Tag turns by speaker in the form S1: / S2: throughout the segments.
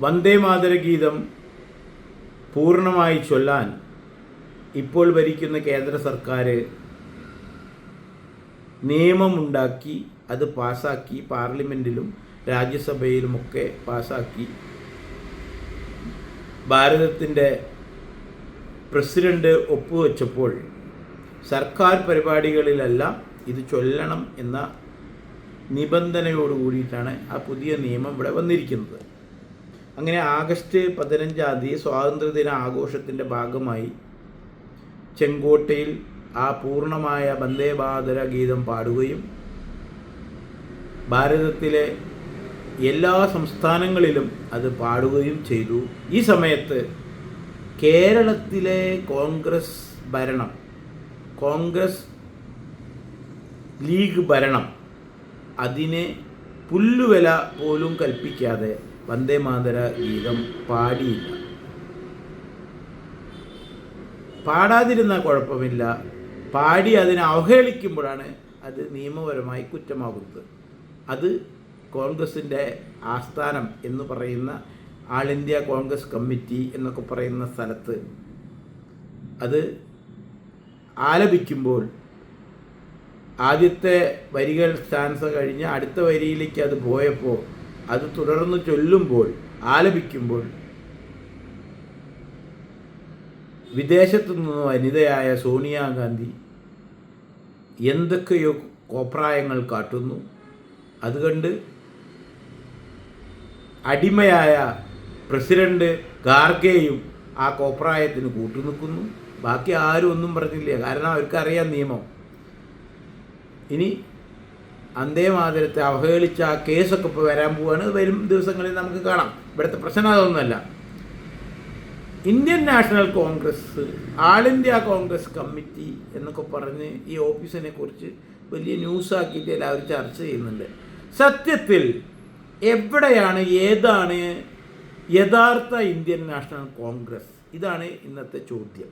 S1: വന്ദേ മാതര ഗീതം പൂർണ്ണമായി ചൊല്ലാൻ ഇപ്പോൾ ഭരിക്കുന്ന കേന്ദ്ര സർക്കാർ നിയമമുണ്ടാക്കി അത് പാസ്സാക്കി പാർലമെൻറ്റിലും രാജ്യസഭയിലുമൊക്കെ പാസ്സാക്കി ഭാരതത്തിൻ്റെ പ്രസിഡന്റ് ഒപ്പുവെച്ചപ്പോൾ സർക്കാർ പരിപാടികളിലെല്ലാം ഇത് ചൊല്ലണം എന്ന നിബന്ധനയോട് കൂടിയിട്ടാണ് ആ പുതിയ നിയമം ഇവിടെ വന്നിരിക്കുന്നത്. അങ്ങനെ ആഗസ്റ്റ് 15 സ്വാതന്ത്ര്യദിന ആഘോഷത്തിൻ്റെ ഭാഗമായി ചെങ്കോട്ടയിൽ ആ പൂർണ്ണമായ വന്ദേ മാതര ഗീതം പാടുകയും ഭാരതത്തിലെ എല്ലാ സംസ്ഥാനങ്ങളിലും അത് പാടുകയും ചെയ്തു. ഈ സമയത്ത് കേരളത്തിലെ കോൺഗ്രസ് ഭരണം, കോൺഗ്രസ് ലീഗ് ഭരണം അതിനെ പുല്ലുവില പോലും കൽപ്പിക്കാതെ വന്ദേ മാതര ഗീതം പാടിയില്ല. പാടാതിരുന്ന കുഴപ്പമില്ല, പാടി അതിനെ അവഹേളിക്കുമ്പോഴാണ് അത് നിയമപരമായി കുറ്റമാകുന്നത്. അത് കോൺഗ്രസിൻ്റെ ആസ്ഥാനം എന്ന് പറയുന്ന ആൾ ഇന്ത്യ കോൺഗ്രസ് കമ്മിറ്റി എന്നൊക്കെ പറയുന്ന സ്ഥലത്ത് അത് ആലപിക്കുമ്പോൾ ആദ്യത്തെ വരികൾ സ്റ്റാൻസ കഴിഞ്ഞ് അടുത്ത വരിയിലേക്ക് അത് പോയപ്പോൾ അത് തുടർന്ന് ചൊല്ലുമ്പോൾ ആലപിക്കുമ്പോൾ വിദേശത്തു നിന്ന് വനിതയായ സോണിയാഗാന്ധി എന്തൊക്കെയോ കോപ്രായങ്ങൾ കാട്ടുന്നു. അതുകൊണ്ട് അടിമയായ പ്രസിഡന്റ് ഖാർഗെയും ആ കോപ്രായത്തിന് കൂട്ടുനിൽക്കുന്നു. ബാക്കി ആരും ഒന്നും പറഞ്ഞില്ല, കാരണം അവർക്കറിയാം നിയമം. ഇനി വന്ദേ മാതരത്തെ അവഹേളിച്ച ആ കേസൊക്കെ ഇപ്പോൾ വരാൻ പോവുകയാണ്. വരും ദിവസങ്ങളിൽ നമുക്ക് കാണാം. ഇവിടുത്തെ പ്രശ്നം അതൊന്നുമല്ല. ഇന്ത്യൻ നാഷണൽ കോൺഗ്രസ്, ആൾ ഇന്ത്യ കോൺഗ്രസ് കമ്മിറ്റി എന്നൊക്കെ പറഞ്ഞ് ഈ ഓഫീസിനെ കുറിച്ച് വലിയ ന്യൂസാക്കിയിട്ട് എല്ലാവരും ചർച്ച ചെയ്യുന്നുണ്ട്. സത്യത്തിൽ എവിടെയാണ്, ഏതാണ് യഥാർത്ഥ ഇന്ത്യൻ നാഷണൽ കോൺഗ്രസ്? ഇതാണ് ഇന്നത്തെ ചോദ്യം.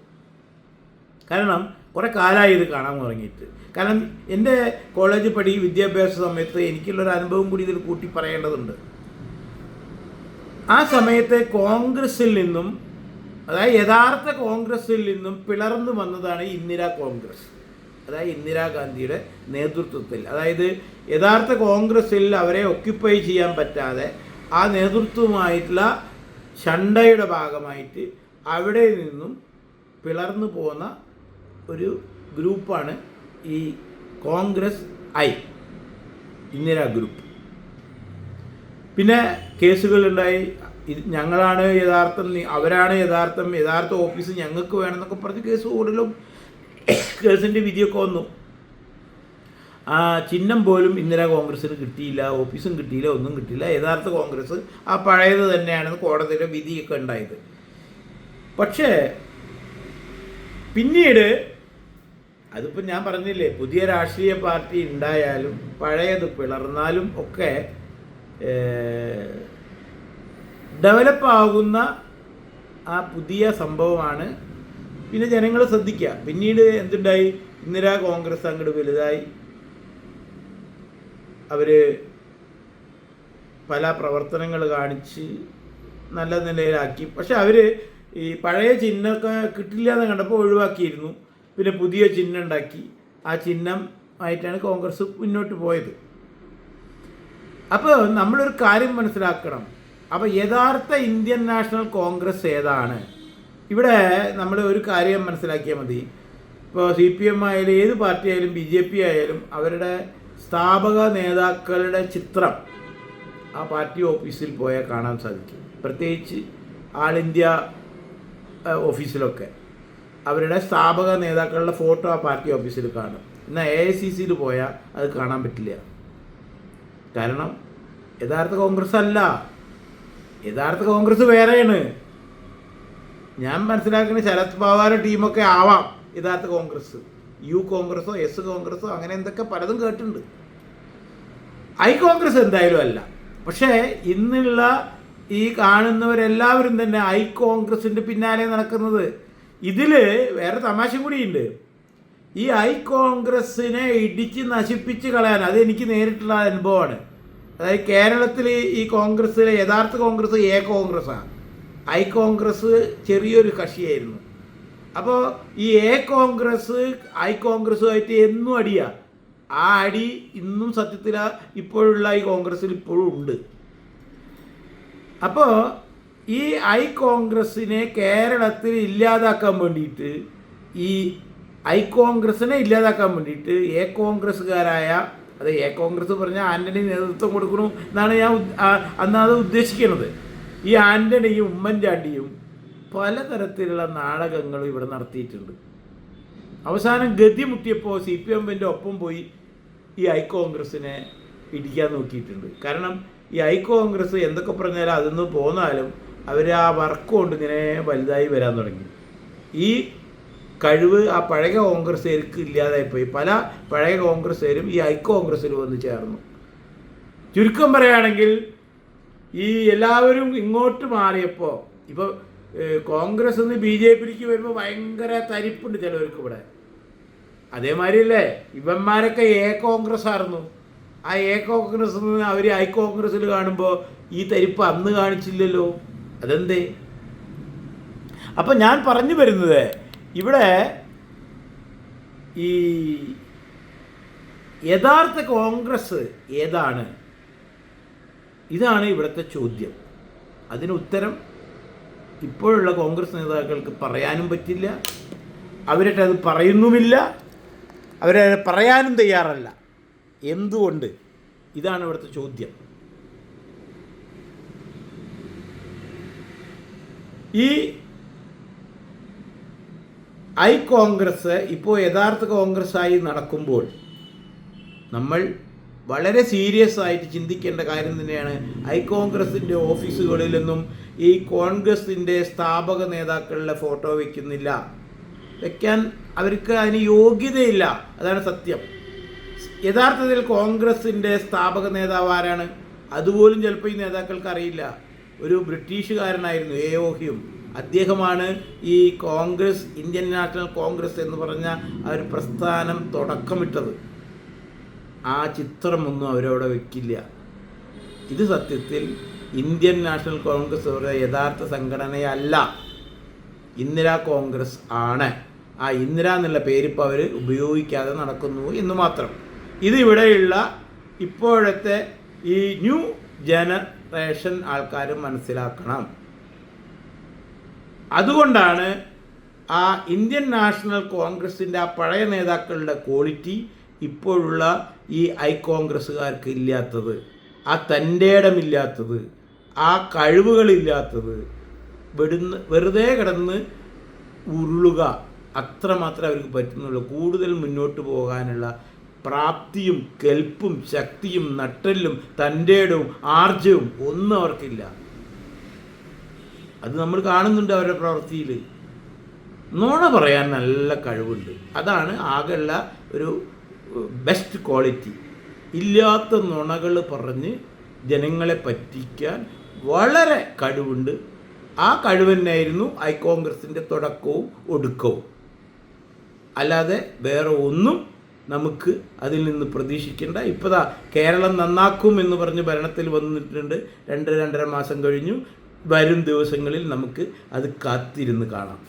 S1: കാരണം കുറേ കാലമായി ഇത് കാണാൻ തുടങ്ങിയിട്ട്. കാരണം എൻ്റെ കോളേജ് വിദ്യാഭ്യാസ സമയത്ത് എനിക്കുള്ളൊരു അനുഭവം കൂടി ഇതിൽ കൂട്ടി പറയേണ്ടതുണ്ട്. ആ സമയത്ത് കോൺഗ്രസിൽ നിന്നും, അതായത് യഥാർത്ഥ കോൺഗ്രസിൽ നിന്നും പിളർന്നു വന്നതാണ് ഇന്ദിരാ കോൺഗ്രസ്. അതായത് ഇന്ദിരാഗാന്ധിയുടെ നേതൃത്വത്തിൽ, അതായത് യഥാർത്ഥ കോൺഗ്രസിൽ അവരെ ഒക്യുപ്പൈ ചെയ്യാൻ പറ്റാതെ ആ നേതൃത്വമായിട്ടുള്ള ഷണ്ടയുടെ ഭാഗമായിട്ട് അവിടെ നിന്നും പിളർന്നു പോകുന്ന ഒരു ഗ്രൂപ്പാണ് ഈ കോൺഗ്രസ് ഇന്ദിരാ ഗ്രൂപ്പ്. പിന്നെ കേസുകളുണ്ടായി. ഞങ്ങളാണ് യഥാർത്ഥം, അവരാണ് യഥാർത്ഥം, യഥാർത്ഥ ഓഫീസ് ഞങ്ങൾക്ക് വേണമെന്നൊക്കെ പറഞ്ഞ് കേസ് കൂടുതലും കേസിൻ്റെ വിധിയൊക്കെ വന്നു. ആ ചിഹ്നം പോലും ഇന്ദിരാ കോൺഗ്രസ്സിന് കിട്ടിയില്ല, ഓഫീസും കിട്ടിയില്ല, ഒന്നും കിട്ടിയില്ല. യഥാർത്ഥ കോൺഗ്രസ് ആ പഴയത് തന്നെയാണെന്ന് കോടതിയുടെ വിധിയൊക്കെ ഉണ്ടായത്. പക്ഷേ പിന്നീട് അതിപ്പോൾ ഞാൻ പറഞ്ഞില്ലേ, പുതിയ രാഷ്ട്രീയ പാർട്ടി ഉണ്ടായാലും പഴയത് പിളർന്നാലും ഒക്കെ ഡെവലപ്പാകുന്ന ആ പുതിയ സംഭവമാണ്. പിന്നെ ജനങ്ങൾ ശ്രദ്ധിക്കുക. പിന്നീട് എന്തുണ്ടായി? ഇന്ദിരാ കോൺഗ്രസ് അങ്ങോട്ട് വലുതായി, അവർ പല പ്രവർത്തനങ്ങൾ കാണിച്ച് നല്ല നിലയിലാക്കി. പക്ഷെ അവർ ഈ പഴയ ചിഹ്നമൊക്കെ കിട്ടില്ല എന്ന് കണ്ടപ്പോൾ ഒഴിവാക്കിയിരുന്നു. പിന്നെ പുതിയ ചിഹ്നം ഉണ്ടാക്കി. ആ ചിഹ്നം ആയിട്ടാണ് കോൺഗ്രസ് മുന്നോട്ട് പോയത്. അപ്പോൾ നമ്മളൊരു കാര്യം മനസ്സിലാക്കണം. അപ്പോൾ യഥാർത്ഥ ഇന്ത്യൻ നാഷണൽ കോൺഗ്രസ് ഏതാണ്? ഇവിടെ നമ്മൾ ഒരു കാര്യം മനസ്സിലാക്കിയാൽ മതി. ഇപ്പോൾ CPM ആയാലും ഏത് പാർട്ടി ആയാലും BJP ആയാലും അവരുടെ സ്ഥാപക നേതാക്കളുടെ ചിത്രം ആ പാർട്ടി ഓഫീസിൽ പോയാൽ കാണാൻ സാധിക്കും. പ്രത്യേകിച്ച് ആൾ ഇന്ത്യ ഓഫീസിലൊക്കെ അവരുടെ സ്ഥാപക നേതാക്കളുടെ ഫോട്ടോ ആ പാർട്ടി ഓഫീസിൽ കാണും. എന്നാൽ AICCയിൽ പോയാൽ അത് കാണാൻ പറ്റില്ല. കാരണം യഥാർത്ഥ കോൺഗ്രസ് അല്ല, യഥാർത്ഥ കോൺഗ്രസ് വേറെയാണ്. ഞാൻ മനസ്സിലാക്കുന്ന ശരത് പവാർ ടീമൊക്കെ ആവാം യഥാർത്ഥ കോൺഗ്രസ്. U കോൺഗ്രസോ S കോൺഗ്രസോ അങ്ങനെ എന്തൊക്കെ പലതും കേട്ടിട്ടുണ്ട്. I കോൺഗ്രസ് എന്തായാലും അല്ല. പക്ഷേ ഇന്നുള്ള ഈ കാണുന്നവരെല്ലാവരും തന്നെ I കോൺഗ്രസിൻ്റെ പിന്നാലെ നടക്കുന്നത്. ഇതിൽ വേറെ തമാശ കൂടിയുണ്ട്. ഈ I കോൺഗ്രസിനെ ഇടിച്ച് നശിപ്പിച്ച് കളയാൻ, അതെനിക്ക് നേരിട്ടുള്ള അനുഭവമാണ്. അതായത് കേരളത്തിൽ ഈ കോൺഗ്രസ്സിലെ യഥാർത്ഥ കോൺഗ്രസ് എ കോൺഗ്രസ്സാണ്. ഐ കോൺഗ്രസ് ചെറിയൊരു കക്ഷിയായിരുന്നു. അപ്പോൾ ഈ എ കോൺഗ്രസ് ഐ കോൺഗ്രസ്സുമായിട്ട് എന്നും അടിയാണ്. ആ അടി ഇന്നും സത്യത്തിൽ ഇപ്പോഴുള്ള ഈ കോൺഗ്രസ്സിൽ ഇപ്പോഴും ഉണ്ട്. അപ്പോൾ ഈ ഐ കോൺഗ്രസ്സിനെ കേരളത്തിൽ ഇല്ലാതാക്കാൻ വേണ്ടിയിട്ട്, ഈ ഐ കോൺഗ്രസ്സിനെ ഇല്ലാതാക്കാൻ വേണ്ടിയിട്ട് എ കോൺഗ്രസ്സുകാരായ, അത് എ കോൺഗ്രസ് പറഞ്ഞാൽ ആൻ്റണി നേതൃത്വം കൊടുക്കണം എന്നാണ് ഞാൻ അന്നത് ഉദ്ദേശിക്കുന്നത്. ഈ ആൻ്റണിയും ഉമ്മൻചാണ്ടിയും പലതരത്തിലുള്ള നാടകങ്ങളും ഇവിടെ നടത്തിയിട്ടുണ്ട്. അവസാനം ഗതി മുട്ടിയപ്പോൾ CPM-ൻ്റെ ഒപ്പം പോയി ഈ ഐ കോൺഗ്രസ്സിനെ ഇടിക്കാൻ നോക്കിയിട്ടുണ്ട്. കാരണം ഈ ഐ കോൺഗ്രസ് എന്തൊക്കെ പറഞ്ഞാലും അതൊന്ന് പോന്നാലും അവർ ആ വർക്ക് കൊണ്ട് ഇങ്ങനെ വലുതായി വരാൻ തുടങ്ങി. ഈ കഴിവ് ആ പഴയ കോൺഗ്രസ്സുകാർക്ക് ഇല്ലാതായിപ്പോയി. പല പഴയ കോൺഗ്രസ്സുകാരും ഈ ഐ കോൺഗ്രസ്സിൽ വന്ന് ചേർന്നു. ചുരുക്കം പറയുകയാണെങ്കിൽ ഈ എല്ലാവരും ഇങ്ങോട്ട് മാറിയപ്പോൾ, ഇപ്പോൾ കോൺഗ്രസ് നിന്ന് BJP-ക്ക് വരുമ്പോൾ ഭയങ്കര തരിപ്പുണ്ട് ചിലവർക്ക് ഇവിടെ. അതേമാതിരിയല്ലേ ഇവന്മാരൊക്കെ എ കോൺഗ്രസ് ആയിരുന്നു. ആ എ കോൺഗ്രസ് നിന്ന് അവർ ഐ കോൺഗ്രസ്സിൽ കാണുമ്പോൾ ഈ തരിപ്പ് അന്ന് കാണിച്ചില്ലല്ലോ. അതെന്തേ? അപ്പം ഞാൻ പറഞ്ഞു വരുന്നത്, ഇവിടെ ഈ യഥാർത്ഥ കോൺഗ്രസ് ഏതാണ്? ഇതാണ് ഇവിടുത്തെ ചോദ്യം. അതിന് ഉത്തരം ഇപ്പോഴുള്ള കോൺഗ്രസ് നേതാക്കൾക്ക് പറയാനും പറ്റില്ല. അവരുടെ അത് പറയുന്നുമില്ല. അവരെ പറയാനും തയ്യാറല്ല. എന്തുകൊണ്ട്? ഇതാണ് ഇവിടുത്തെ ചോദ്യം. ഈ ഐ കോൺഗ്രസ് ഇപ്പോൾ യഥാർത്ഥ കോൺഗ്രസ്സായി നടക്കുമ്പോൾ നമ്മൾ വളരെ സീരിയസ് ആയിട്ട് ചിന്തിക്കേണ്ട കാര്യം തന്നെയാണ്. ഐ കോൺഗ്രസിൻ്റെ ഓഫീസുകളിൽ നിന്നും ഈ കോൺഗ്രസിൻ്റെ സ്ഥാപക നേതാക്കളുടെ ഫോട്ടോ വയ്ക്കുന്നില്ല. വയ്ക്കാൻ അവർക്ക് അതിന് യോഗ്യതയില്ല. അതാണ് സത്യം. യഥാർത്ഥത്തിൽ കോൺഗ്രസിൻ്റെ സ്ഥാപക നേതാവ് ആരാണ്? അതുപോലും ചിലപ്പോൾ ഈ നേതാക്കൾക്ക് അറിയില്ല. ഒരു ബ്രിട്ടീഷുകാരനായിരുന്നു AO ഹ്യൂം. അദ്ദേഹമാണ് ഈ കോൺഗ്രസ്, ഇന്ത്യൻ നാഷണൽ കോൺഗ്രസ് എന്ന് പറഞ്ഞ ആ ഒരു പ്രസ്ഥാനം തുടക്കമിട്ടത്. ആ ചിത്രമൊന്നും അവരവിടെ വയ്ക്കില്ല. ഇത് സത്യത്തിൽ ഇന്ത്യൻ നാഷണൽ കോൺഗ്രസ് അവരുടെ യഥാർത്ഥ സംഘടനയല്ല, ഇന്ദിരാ കോൺഗ്രസ് ആണ്. ആ ഇന്ദിര എന്നുള്ള പേരിപ്പോൾ അവർ ഉപയോഗിക്കാതെ നടക്കുന്നു എന്ന് മാത്രം. ഇതിവിടെയുള്ള ഇപ്പോഴത്തെ ഈ ന്യൂ ജനറേഷൻ ആൾക്കാർ മനസ്സിലാക്കണം. അതുകൊണ്ടാണ് ആ ഇന്ത്യൻ നാഷണൽ കോൺഗ്രസിൻ്റെ ആ പഴയ നേതാക്കളുടെ ക്വാളിറ്റി ഇപ്പോഴുള്ള ഈ ഐ കോൺഗ്രസ്സുകാർക്ക് ഇല്ലാത്തത്, ആ തൻ്റെ ഇടമില്ലാത്തത്, ആ കഴിവുകളില്ലാത്തത്. വെറുതെ കിടന്ന് ഉരുളുക അത്രമാത്രം അവർക്ക് പറ്റുന്നുള്ളൂ. കൂടുതൽ മുന്നോട്ട് പോകാനുള്ള പ്രാപ്തിയും കെൽപ്പും ശക്തിയും നട്ടെല്ലും തൻ്റെ ഇടവും ആർജവും ഒന്നും അവർക്കില്ല. അത് നമ്മൾ കാണുന്നുണ്ട് അവരുടെ പ്രവൃത്തിയിൽ. നുണ പറയാൻ നല്ല കഴിവുണ്ട്. അതാണ് ആകെയുള്ള ഒരു ബെസ്റ്റ് ക്വാളിറ്റി. ഇല്ലാത്ത നുണകൾ പറഞ്ഞ് ജനങ്ങളെ പറ്റിക്കാൻ വളരെ കഴിവുണ്ട്. ആ കഴിവ് തന്നെയായിരുന്നു ഐ കോൺഗ്രസിൻ്റെ തുടക്കവും ഒടുക്കവും. അല്ലാതെ വേറെ ഒന്നും നമുക്ക് അതിൽ നിന്ന് പ്രതീക്ഷിക്കേണ്ട. ഇപ്പോഴാ കേരളം നന്നാക്കും എന്ന് പറഞ്ഞ് ഭരണത്തിൽ വന്നിട്ടുണ്ട്. 2-2.5 മാസം കഴിഞ്ഞു. വരും ദിവസങ്ങളിൽ നമുക്ക് അത് കാത്തിരുന്ന് കാണാം.